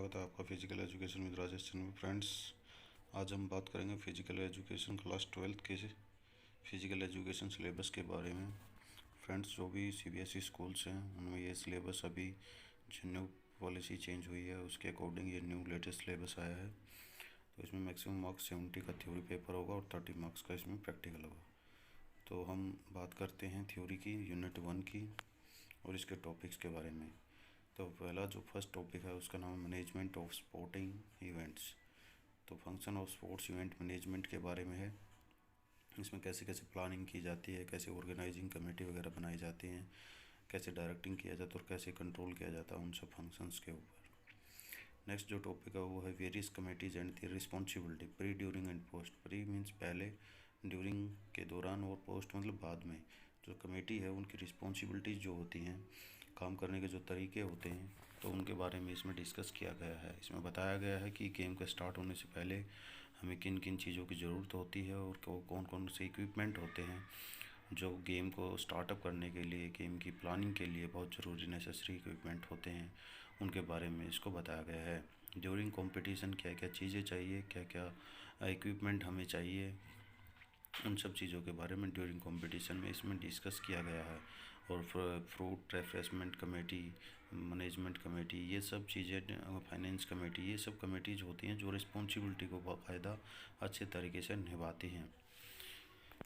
स्वागत है आपका physical education with Rajesh Chandra. Friends, आज हम बात करेंगे फिजिकल एजुकेशन क्लास 12 के फिजिकल एजुकेशन सिलेबस के बारे में। फ्रेंड्स, जो भी सीबीएसई स्कूल्स हैं उनमें ये सिलेबस अभी जो न्यू पॉलिसी चेंज हुई है उसके अकॉर्डिंग ये न्यू लेटेस्ट सिलेबस आया है। तो इसमें मैक्सिमम मार्क्स 70 का थ्योरी पेपर होगा और 30 मार्क्स का इसमें प्रैक्टिकल होगा। तो हम बात करते हैं थ्योरी की, यूनिट 1 की और इसके टॉपिक्स के बारे में। तो पहला जो फर्स्ट टॉपिक है उसका नाम है मैनेजमेंट ऑफ स्पोर्टिंग इवेंट्स। तो function of sports event management के बारे में है। इसमें कैसे कैसे प्लानिंग की जाती है, कैसे ऑर्गेनाइजिंग कमेटी वगैरह बनाई जाती हैं, कैसे डायरेक्टिंग किया जाता है और कैसे कंट्रोल किया जाता है उन सब फंक्शंस के ऊपर। नेक्स्ट जो टॉपिक है वो है various committees and the responsibility pre, during and post. Pre means पहले, ड्यूरिंग के दौरान और पोस्ट मतलब बाद में। जो कमेटी है उनकी रिस्पॉन्सिबिलिटीज़ जो होती हैं, काम करने के जो तरीके होते हैं, तो उनके बारे में इसमें डिस्कस किया गया है। इसमें बताया गया है कि गेम के स्टार्ट होने से पहले हमें किन किन चीज़ों की ज़रूरत होती है और कौन कौन से इक्विपमेंट होते हैं जो गेम को स्टार्टअप करने के लिए, गेम की प्लानिंग के लिए बहुत ज़रूरी नेसेसरी इक्विपमेंट होते हैं, उनके बारे में इसको बताया गया है। ड्यूरिंग कंपटीशन क्या क्या चीज़ें चाहिए, क्या क्या इक्विपमेंट हमें चाहिए, उन सब चीज़ों के बारे में ड्यूरिंग कंपटीशन में इसमें डिस्कस किया गया है। और fruit refreshment committee, management committee, ये सब चीज़ें, फाइनेंस कमेटी, ये सब कमेटीज होती हैं जो रिस्पॉन्सिबिलिटी को बाकायदा अच्छे तरीके से निभाती हैं।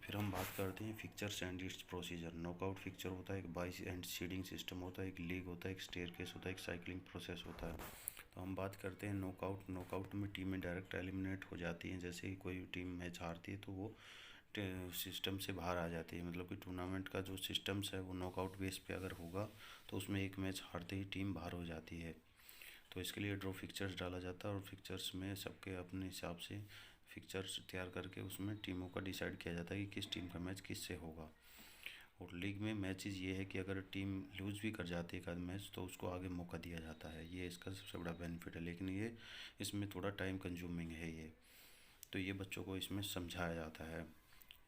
फिर हम बात करते हैं fixtures and its procedure. Knockout fixture होता है, एक बाइस एंड सीडिंग सिस्टम होता है, एक लीग होता है, एक स्टेयरकेस होता है, एक साइकिलिंग प्रोसेस होता है। तो हम बात करते हैं नॉकआउट। नॉकआउट में टीमें डायरेक्ट एलिमिनेट हो जाती हैं। जैसे ही कोई टीम मैच हारती है तो वो सिस्टम से बाहर आ जाती है। मतलब कि टूर्नामेंट का जो सिस्टम्स है वो नॉकआउट बेस पे अगर होगा तो उसमें एक मैच हारते ही टीम बाहर हो जाती है। तो इसके लिए ड्रॉ फिक्चर्स डाला जाता है और फिक्चर्स में सबके अपने हिसाब से फिक्चर्स तैयार करके उसमें टीमों का डिसाइड किया जाता है कि किस टीम का मैच किससे होगा। और लीग में मैचेस ये है कि अगर टीम लूज़ भी कर जाती है एक आध मैच तो उसको आगे मौका दिया जाता है। ये इसका सबसे बड़ा बेनिफिट है, लेकिन ये इसमें थोड़ा टाइम कंज्यूमिंग है ये। तो ये बच्चों को इसमें समझाया जाता है।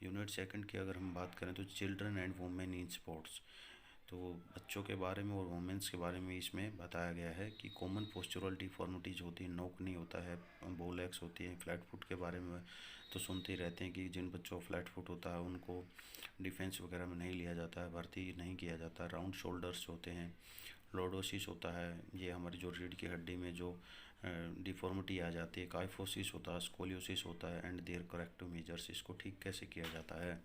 यूनिट सेकंड की अगर हम बात करें तो children and women in sports. तो बच्चों के बारे में और वुमेंस के बारे में इसमें बताया गया है कि कॉमन पोस्चरल डिफॉर्मिटीज होती हैं, नोक नहीं होता है, बो लेग्स होती हैं। फ्लैट फुट के बारे में तो सुनते ही रहते हैं कि जिन बच्चों को फ्लैट फुट होता है उनको डिफेंस वगैरह में नहीं लिया जाता है, भर्ती नहीं किया जाता। राउंड शोल्डर्स होते हैं, लॉर्डोसिस होता है, ये हमारी जो रीढ़ की हड्डी में जो डिफॉर्मिटी आ जाती है। काइफोसिस होता है, स्कोलियोसिस होता है एंड देयर करेक्टिव मेजर्स, इसको ठीक कैसे किया जाता है,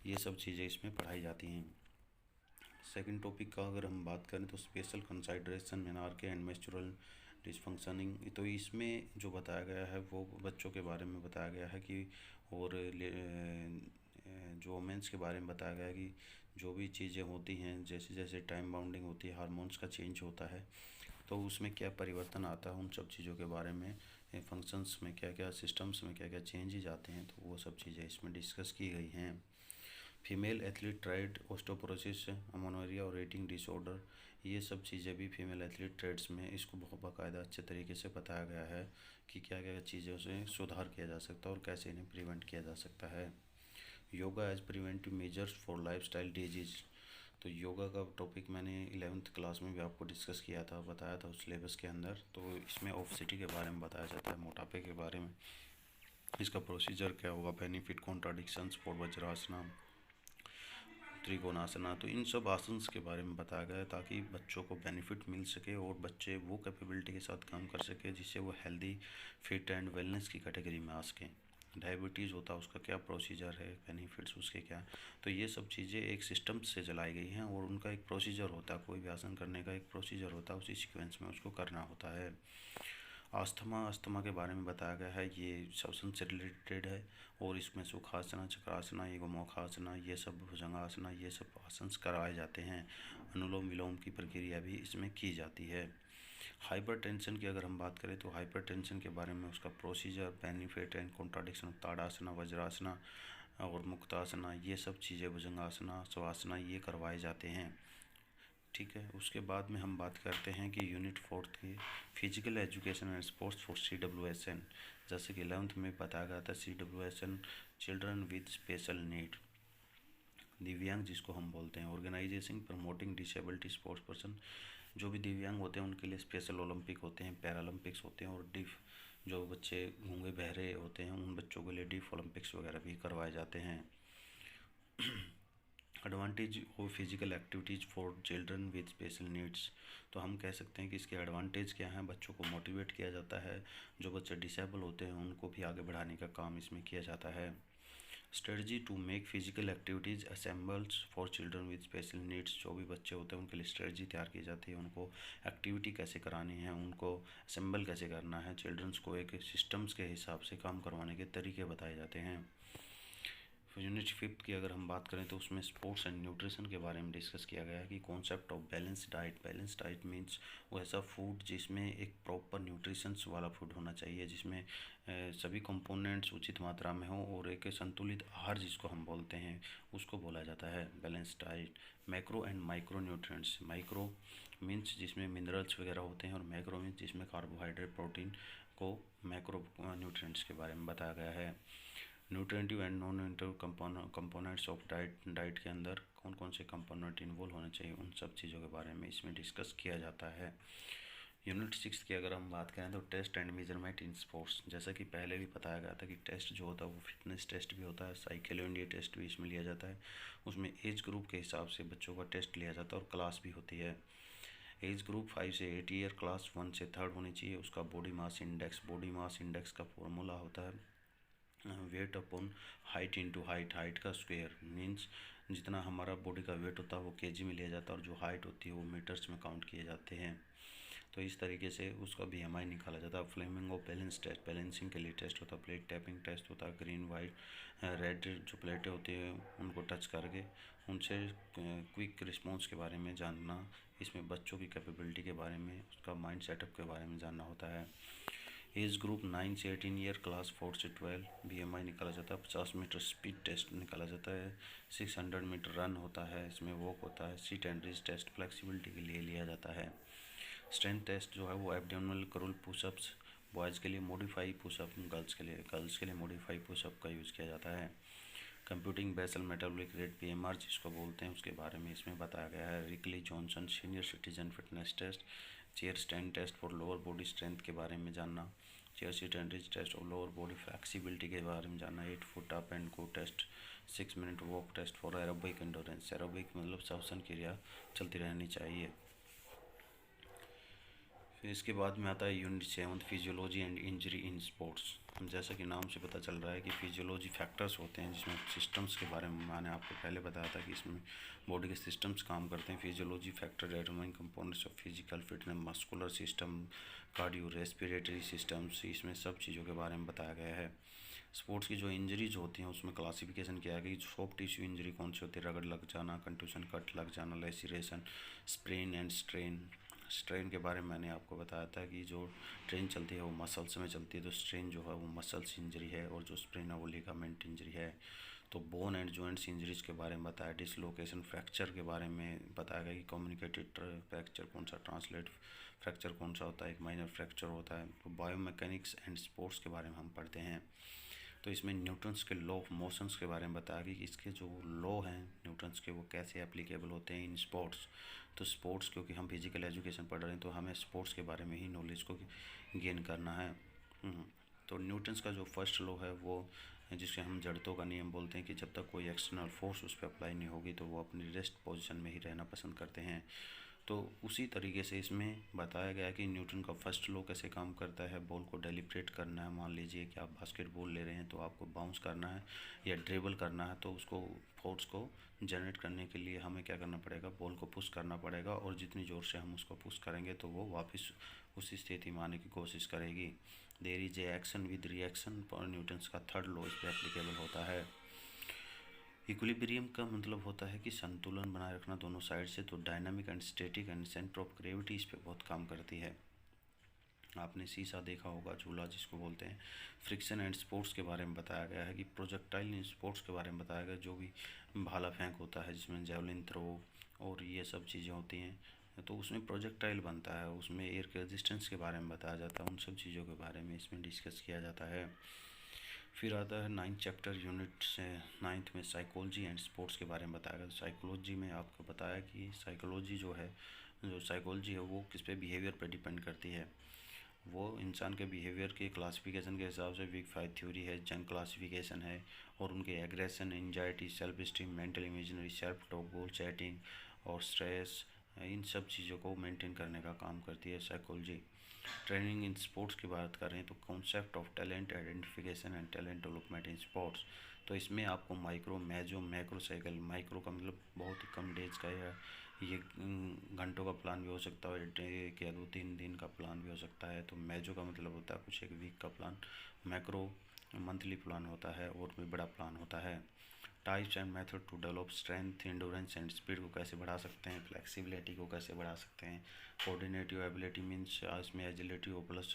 ये सब चीज़ें इसमें पढ़ाई जाती हैं। सेकंड टॉपिक का अगर हम बात करें तो स्पेशल कंसाइडरेशन मेनार्की एंड मेस्चुरल डिसफंक्शनिंग। तो इसमें जो बताया गया है वो बच्चों के बारे में बताया गया है कि, और जो वोमेंस के बारे में बताया गया है कि जो भी चीज़ें होती हैं, जैसे जैसे टाइम बाउंडिंग होती है, हार्मोन्स का चेंज होता है, तो उसमें क्या परिवर्तन आता है, उन सब चीज़ों के बारे में, फंक्शंस में क्या क्या, सिस्टम्स में क्या क्या चेंजेज आते हैं, तो वो सब चीज़ें इसमें डिस्कस की गई हैं। फीमेल एथलीट ट्रेड, ओस्टोपोरोसिस, अमोनोरिया और रेटिंग डिसऑर्डर, ये सब चीज़ें भी फीमेल एथलीट ट्रेड्स में इसको बहुत बाकायदा अच्छे तरीके से बताया गया है कि क्या क्या चीज़ों से सुधार किया जा सकता है और कैसे इन्हें प्रिवेंट किया जा सकता है। Yoga as preventive measures for lifestyle disease. तो योगा का टॉपिक मैंने 11th क्लास में भी आपको डिस्कस किया था, बताया था उस सिलेबस के अंदर। तो इसमें ऑब्सिटी के बारे में बताया जाता है, मोटापे के बारे में, इसका प्रोसीजर क्या होगा, बेनिफिट, कॉन्ट्राडिक्शंस फॉर वज्रासना, त्रिकोणासना। तो इन सब आसन्स के बारे में बताया गया है ताकि बच्चों को बेनिफिट मिल सके और बच्चे वो कैपेबिलिटी के साथ काम कर सके जिससे वो हेल्दी, फिट एंड वेलनेस की कैटेगरी में आ सकें। डायबिटीज़ होता है उसका क्या प्रोसीजर है, बेनिफिट्स उसके क्या। तो ये सब चीज़ें एक सिस्टम से चलाई गई हैं और उनका एक प्रोसीजर होता है, कोई भी आसन करने का एक प्रोसीजर होता है, उसी सीक्वेंस में उसको करना होता है। अस्थमा के बारे में बताया गया है, ये श्वसन से रिलेटेड है और इसमें सुखासना, चक्रासना, ये गोमुखासना, ये सब भुजंगासना, ये सब आसन करवाए जाते हैं। अनुलोम विलोम की प्रक्रिया भी इसमें की जाती है। हाइपरटेंशन की अगर हम बात करें तो हाइपरटेंशन के बारे में उसका प्रोसीजर, बेनिफिट एंड कॉन्ट्राडिक्शन, ताड़ासना, वज्रासना और मुक्तासना, ये सब चीज़ें, भुजंगासना, शवासना, ये करवाए जाते हैं। ठीक है, उसके बाद में हम बात करते हैं कि यूनिट 4 की physical education and sports for CWSN। जैसे कि 11th में बताया गया था CWSN, children with special need. दिव्यांग जिसको हम बोलते हैं, organisation promoting disability sports person, जो भी दिव्यांग होते हैं उनके लिए स्पेशल ओलंपिक होते हैं, पैरालंपिक्स होते हैं, और डिफ जो बच्चे गूंगे बहरे होते हैं उन बच्चों के लिए डिफ ओलंपिक्स वगैरह भी करवाए जाते हैं। Advantage of physical activities for children with special needs, तो हम कह सकते हैं कि इसके एडवांटेज क्या हैं। बच्चों को मोटिवेट किया जाता है, जो बच्चे डिसेबल होते हैं उनको भी आगे बढ़ाने का काम इसमें किया जाता है। Strategy to make physical activities assembles for children with special needs, जो भी बच्चे होते हैं उनके लिए स्ट्रेटजी तैयार की जाती है, उनको एक्टिविटी कैसे करानी है, उनको असेंबल कैसे करना है, चिल्ड्रंस को एक सिस्टम्स के हिसाब से काम करवाने के तरीके बताए जाते हैं। यूनिट 5 की अगर हम बात करें तो उसमें स्पोर्ट्स एंड न्यूट्रिशन के बारे में डिस्कस किया गया है कि concept of balance diet. Balance diet means वो ऐसा फूड जिसमें एक प्रॉपर न्यूट्रिशंस वाला फूड होना चाहिए, जिसमें सभी कंपोनेंट्स उचित मात्रा में हो, और एक संतुलित आहार जिसको हम बोलते हैं उसको बोला जाता है balance diet. Macro and micro nutrients, micro means जिसमें मिनरल्स वगैरह होते हैं, और मैक्रो मीन्स जिसमें कार्बोहाइड्रेट प्रोटीन को मैक्रो न्यूट्रिएंट्स के बारे में बताया गया है। Nutritive and non nutritive components of diet के अंदर कौन कौन से कंपोनेंट इन्वॉल्व होने चाहिए, उन सब चीज़ों के बारे में इसमें डिस्कस किया जाता है। यूनिट 6 की अगर हम बात करें तो test and measurement in sports, जैसा कि पहले भी बताया गया था कि टेस्ट जो होता है वो फिटनेस टेस्ट भी होता है, साइकिलो इंडिया टेस्ट भी इसमें लिया जाता है। उसमें एज ग्रुप के हिसाब से बच्चों का टेस्ट लिया जाता है और क्लास भी होती है। एज ग्रुप 5 से 8 ईयर, क्लास 1 से 3rd होनी चाहिए। उसका body mass index, body mass index का फॉर्मूला होता है weight upon height into height, height का स्क्वायर मीन्स जितना हमारा बॉडी का वेट होता है वो केजी में लिया जाता है, और जो हाइट होती है वो मीटर्स में काउंट किए जाते हैं। तो इस तरीके से उसका बीएमआई निकाला जाता है। फ्लेमिंग और बैलेंस टेस्ट, बैलेंसिंग के लिए टेस्ट होता है। प्लेट टैपिंग टेस्ट होता है, ग्रीन वाइट रेड जो प्लेटें होती है उनको टच करके उनसे क्विक रिस्पॉन्स के बारे में जानना, इसमें बच्चों की कैपेबिलिटी के बारे में, उसका माइंड सेटअप के बारे में जानना होता है। एज ग्रुप 9 से 18 ईयर, क्लास 4 से 12, बीएमआई निकाला जाता है। 50 मीटर स्पीड टेस्ट निकाला जाता है। 600 मीटर रन होता है, इसमें वॉक होता है। Sit and reach test flexibility के लिए लिया जाता है। स्ट्रेंथ टेस्ट जो है वो एब्डोमिनल कर्ल पुशअप्स, बॉयज़ के लिए मॉडिफाई पुशअप, गर्ल्स के लिए मॉडिफाई पुशअप का यूज़ किया जाता है। Computing basal metabolic rate PMR जिसको बोलते हैं उसके बारे में इसमें बताया गया है। Rikli Johnson senior citizen fitness test, chair stand test for lower body strength के बारे में जानना, chair sit and reach test और लोअर बॉडी फ्लेक्सिबिलिटी के बारे में जानना, 8 foot up and go test, 6 minute walk test for aerobic endurance. Aerobic मतलब श्वसन क्रिया चलती रहनी चाहिए। फिर इसके बाद में आता है unit 7 physiology and injury in sports. जैसा कि नाम से पता चल रहा है कि फिजियोलॉजी फैक्टर्स होते हैं, जिसमें सिस्टम्स के बारे में मैंने आपको पहले बताया था कि इसमें बॉडी के सिस्टम्स काम करते हैं। Physiology factor determine components of physical fitness, muscular system, cardio respiratory systems, इसमें सब चीज़ों के बारे में बताया गया है। स्पोर्ट्स की जो इंजरीज होती हैं उसमें क्लासिफिकेशन किया गया कि सॉफ्ट टिश्यू इंजरी कौन सी होती है, रगड़ लग जाना, कंट्यूशन, कट लग जाना, लेसिरेशन, स्प्रेन एंड स्ट्रेन। स्ट्रेन के बारे में मैंने आपको बताया था कि जो ट्रेन चलती है वो मसल्स में चलती है, तो स्ट्रेन जो है वो मसल्स इंजरी है, और जो स्प्रेन है वो लिगामेंट इंजरी है। तो बोन एंड जॉइंट्स इंजरीज के बारे में बताया। डिसलोकेशन फ्रैक्चर के बारे में बताया गया कि कम्युनिकेटेड फ्रैक्चर कौन सा, ट्रांसलेट फ्रैक्चर कौन सा होता है, एक माइनर फ्रैक्चर होता है। तो बायोमैकेनिक्स एंड स्पोर्ट्स के बारे में हम पढ़ते हैं। तो इसमें न्यूटन्स के लॉ ऑफ मोशंस के बारे में बताया कि इसके जो लॉ हैं न्यूटन्स के वो कैसे एप्लीकेबल होते हैं इन स्पोर्ट्स। तो स्पोर्ट्स, क्योंकि हम फिजिकल एजुकेशन पढ़ रहे हैं तो हमें स्पोर्ट्स के बारे में ही नॉलेज को गेन करना है। तो न्यूटन्स का जो फर्स्ट लॉ है वो जिसे हम जड़त्व का नियम बोलते हैं कि जब तक कोई एक्सटर्नल फोर्स उस पर अप्लाई नहीं होगी तो वो अपनी रेस्ट पोजीशन में ही रहना पसंद करते हैं। तो उसी तरीके से इसमें बताया गया कि न्यूटन का फर्स्ट लॉ कैसे काम करता है। बॉल को डेलिब्रेट करना है, मान लीजिए कि आप बास्केटबॉल ले रहे हैं तो आपको बाउंस करना है या ड्रिबल करना है, तो उसको फोर्स को जनरेट करने के लिए हमें क्या करना पड़ेगा, बॉल को पुश करना पड़ेगा, और जितनी ज़ोर से हम उसको पुश करेंगे तो वो वापस उसी स्थिति में आने की कोशिश करेगी। There is a action with reaction, पर न्यूटन्स का थर्ड लॉ इस पर एप्लीकेबल होता है। इक्विलिब्रियम का मतलब होता है कि संतुलन बनाए रखना दोनों साइड से। तो dynamic and static and centre of gravity इस पे बहुत काम करती है। आपने शीशा देखा होगा, झूला जिसको बोलते हैं। फ्रिक्शन एंड स्पोर्ट्स के बारे में बताया गया है कि प्रोजेक्टाइल इन स्पोर्ट्स के बारे में बताया गया, जो भी भाला फेंक होता है जिसमें जेवलिन थ्रो और ये सब चीज़ें होती हैं, तो उसमें प्रोजेक्टाइल बनता है, उसमें एयर के रेजिस्टेंस के बारे में बताया जाता है। उन सब चीज़ों के बारे में इसमें डिस्कस किया जाता है। फिर आता है 9th चैप्टर यूनिट से 9th में साइकोलॉजी एंड स्पोर्ट्स के बारे में बताया गया। साइकोलॉजी में आपको बताया कि साइकोलॉजी जो है, जो साइकोलॉजी है वो किस पे बिहेवियर पे डिपेंड करती है। वो इंसान के बिहेवियर के क्लासिफिकेशन के हिसाब से वीक 5 थ्योरी है, जंग क्लासिफिकेशन है, और उनके aggression, anxiety, self esteem, mental imaginary, self talk, goal setting और स्ट्रेस, इन सब चीज़ों को मेंटेन करने का काम करती है साइकोलॉजी। ट्रेनिंग इन स्पोर्ट्स की बात करें तो concept of talent identification and talent development in sports. तो इसमें आपको माइक्रो, मेजो, मैक्रो साइकिल, माइक्रो का मतलब बहुत ही कम डेज का है, ये घंटों का प्लान भी हो सकता है, एक या 2-3 दिन का प्लान भी हो सकता है। तो मेजो का मतलब होता है कुछ एक वीक का प्लान, मैक्रो मंथली प्लान होता है और भी बड़ा प्लान होता है। Types and method to develop strength, endurance and speed को कैसे बढ़ा सकते हैं, फ्लेक्सिबिलिटी को कैसे बढ़ा सकते हैं, कोऑर्डिनेटिव एबिलिटी मीन्स इसमें एजिलिटी और प्लस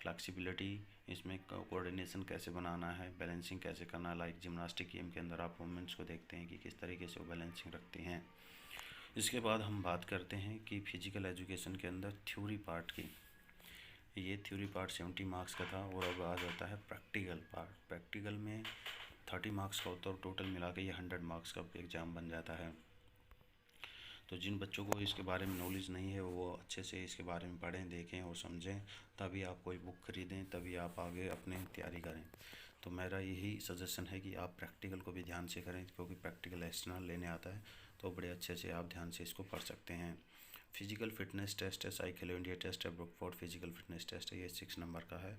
फ्लेक्सिबिलिटी, इसमें कोऑर्डिनेशन कैसे बनाना है, बैलेंसिंग कैसे करना है। लाइक जिम्नास्टिक गेम के अंदर आप वुमेंट्स को देखते हैं कि किस तरीके से वो बैलेंसिंग रखती हैं। इसके बाद हम बात करते हैं कि फिजिकल एजुकेशन के अंदर थ्योरी पार्ट की। ये थ्योरी पार्ट 70 मार्क्स का था और अब आ जाता है प्रैक्टिकल पार्ट। प्रैक्टिकल में 30 मार्क्स का होता है और टोटल मिला के ये 100 मार्क्स का एग्ज़ाम बन जाता है। तो जिन बच्चों को इसके बारे में नॉलेज नहीं है वो अच्छे से इसके बारे में पढ़ें, देखें और समझें, तभी आप कोई बुक खरीदें, तभी आप आगे अपने तैयारी करें। तो मेरा यही सजेशन है कि आप प्रैक्टिकल को भी ध्यान से करें, क्योंकि प्रैक्टिकल एक्सटर्नल लेने आता है तो बड़े अच्छे से आप ध्यान से इसको पढ़ सकते हैं। फिजिकल फिटनेस टेस्ट है, साइकिल इंडिया टेस्ट है, ब्रुकफोर्ड फिजिकल फिटनेस टेस्ट है, ये 6 नंबर का है।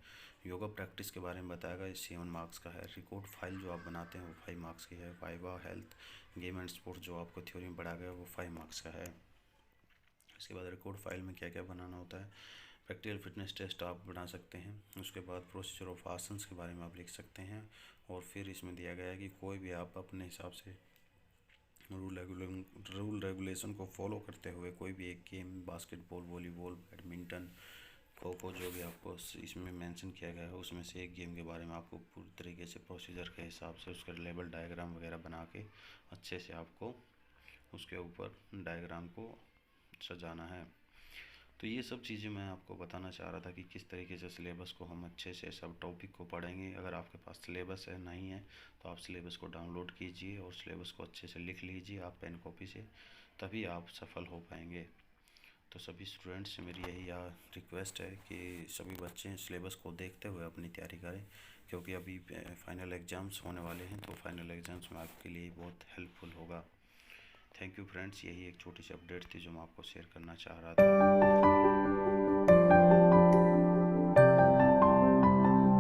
योगा प्रैक्टिस के बारे में बताया, ये 7 मार्क्स का है। रिकॉर्ड फाइल जो आप बनाते हैं वो 5 मार्क्स की है। Viva health, game and sports जो आपको थ्योरी में पढ़ा गया वो 5 मार्क्स का है। इसके बाद रिकॉर्ड फाइल में क्या क्या बनाना होता है, प्रैक्टिकल फिटनेस टेस्ट आप बना सकते हैं। उसके बाद प्रोसीजर ऑफ आसन्स के बारे में आप लिख सकते हैं। और फिर इसमें दिया गया है कि कोई भी आप अपने हिसाब से रूल रेगुलेशन को फॉलो करते हुए कोई भी एक game, basketball, volleyball, badminton, kho kho, जो भी आपको इसमें मेंशन किया गया है उसमें से एक गेम के बारे में आपको पूरी तरीके से प्रोसीजर के हिसाब से उसका लेवल डायग्राम वगैरह बना के अच्छे से आपको उसके ऊपर डायग्राम को सजाना है। तो ये सब चीज़ें मैं आपको बताना चाह रहा था कि किस तरीके से सिलेबस को हम अच्छे से सब टॉपिक को पढ़ेंगे। अगर आपके पास सिलेबस है नहीं है तो आप सिलेबस को डाउनलोड कीजिए और सिलेबस को अच्छे से लिख लीजिए आप पेन कॉपी से, तभी आप सफल हो पाएंगे। तो सभी स्टूडेंट्स से मेरी यही रिक्वेस्ट है कि सभी बच्चे सिलेबस को देखते हुए अपनी तैयारी करें, क्योंकि अभी फाइनल एग्ज़ाम्स होने वाले हैं, तो फाइनल एग्ज़ाम्स में आपके लिए बहुत हेल्पफुल होगा। थैंक यू फ्रेंड्स, यही एक छोटी सी अपडेट थी जो मैं आपको शेयर करना चाह रहा था।